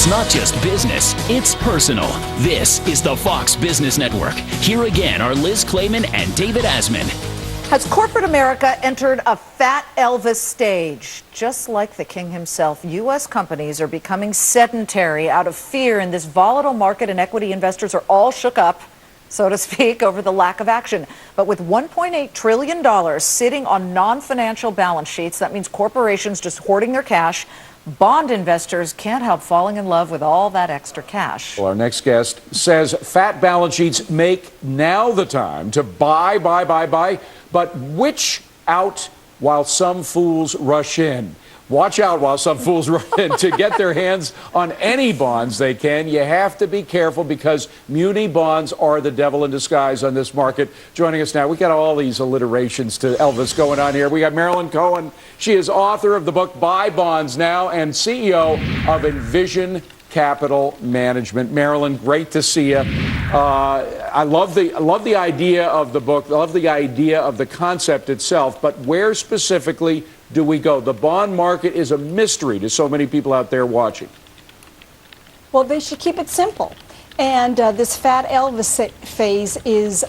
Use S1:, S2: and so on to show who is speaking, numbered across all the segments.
S1: It's not just business, it's personal. This is the Fox Business Network. Here again are Liz Clayman and David Asman.
S2: Has corporate America entered a fat Elvis stage? Just like the king himself, U.S. companies are becoming sedentary out of fear in this volatile market, and equity investors are all shook up, so to speak, over the lack of action. But with $1.8 trillion sitting on non-financial balance sheets, that means corporations just hoarding their cash. Bond investors can't help falling in love with all that extra cash.
S3: Well, our next guest says fat balance sheets make now the time to buy, but which out while some fools rush in. Watch out while some fools rush in. To get their hands on any bonds they can, you have to be careful because muni bonds are the devil in disguise on this market. Joining us now, we got all these alliterations to Elvis going on here. We got Marilyn Cohen. She is author of the book Buy Bonds Now and CEO of Envision Capital Management. Marilyn, great to see you. I love the idea of the book. I love the idea of the concept itself, but where specifically do we go? The bond market is a mystery to so many people out there watching.
S4: Well, they should keep it simple. And this fat Elvis phase is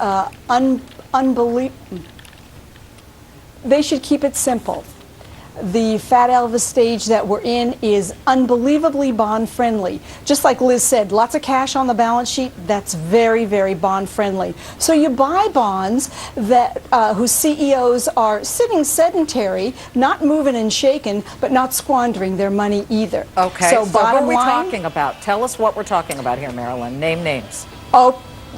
S4: unbelievable. They should keep it simple. The fat Elvis stage that we're in is unbelievably bond friendly. Just like Liz said, lots of cash on the balance sheet, that's very, very bond friendly. So you buy bonds that whose CEOs are sitting sedentary, not moving and shaking, but not squandering their money either.
S2: Okay, so what are we talking about? Tell us what we're talking about here, Marilyn. Name names.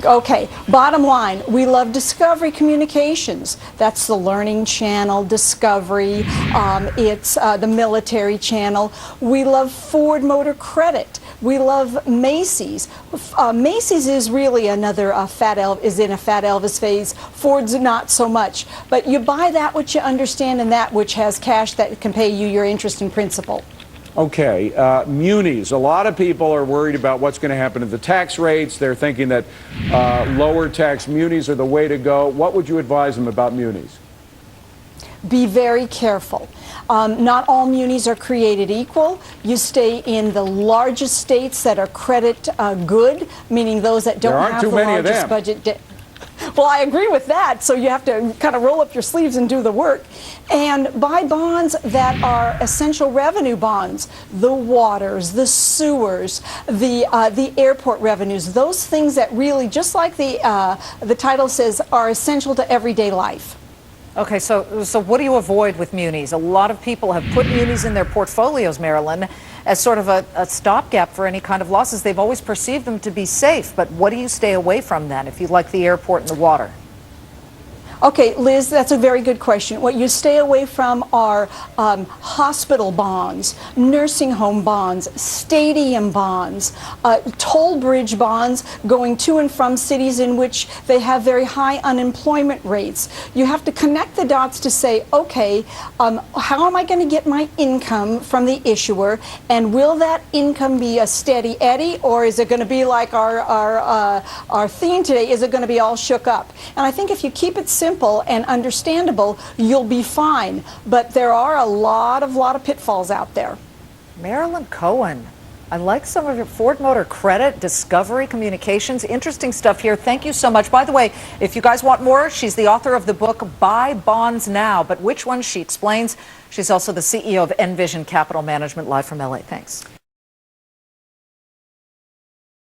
S4: Okay, bottom line, we love Discovery Communications. That's the Learning Channel, Discovery, it's the Military Channel. We love Ford Motor Credit. We love Macy's. Macy's is really another is in a fat Elvis phase. Ford's not so much. But you buy that which you understand and that which has cash that can pay you your interest and principal.
S3: Okay, munis. A lot of people are worried about what's going to happen to the tax rates. They're thinking that lower tax munis are the way to go. What would you advise them about munis?
S4: Be very careful. Not all munis are created equal. You stay in the largest states that are credit good, meaning those that don't have the largest budget. Well, I agree with that, so you have to kind of roll up your sleeves and do the work. And buy bonds that are essential revenue bonds, the waters, the sewers, the airport revenues, those things that really, just like the title says, are essential to everyday life.
S2: Okay, so what do you avoid with munis? A lot of people have put munis in their portfolios, Marilyn, as sort of a stopgap for any kind of losses. They've always perceived them to be safe, but what do you stay away from then if you like the airport and the water?
S4: Okay, Liz, that's a very good question. What you stay away from are hospital bonds, nursing home bonds, stadium bonds, toll bridge bonds going to and from cities in which they have very high unemployment rates. You have to connect the dots to say, okay, how am I going to get my income from the issuer, and will that income be a steady eddy, or is it going to be like our theme today, is it going to be all shook up? And I think if you keep it simple and understandable, you'll be fine. But there are a lot of pitfalls out there.
S2: Marilyn Cohen, I like some of your Ford Motor Credit, Discovery Communications, interesting stuff here. Thank you so much. By the way, if you guys want more, she's the author of the book Buy Bonds Now, but which one she explains. She's also the CEO of Envision Capital Management, live from LA. Thanks.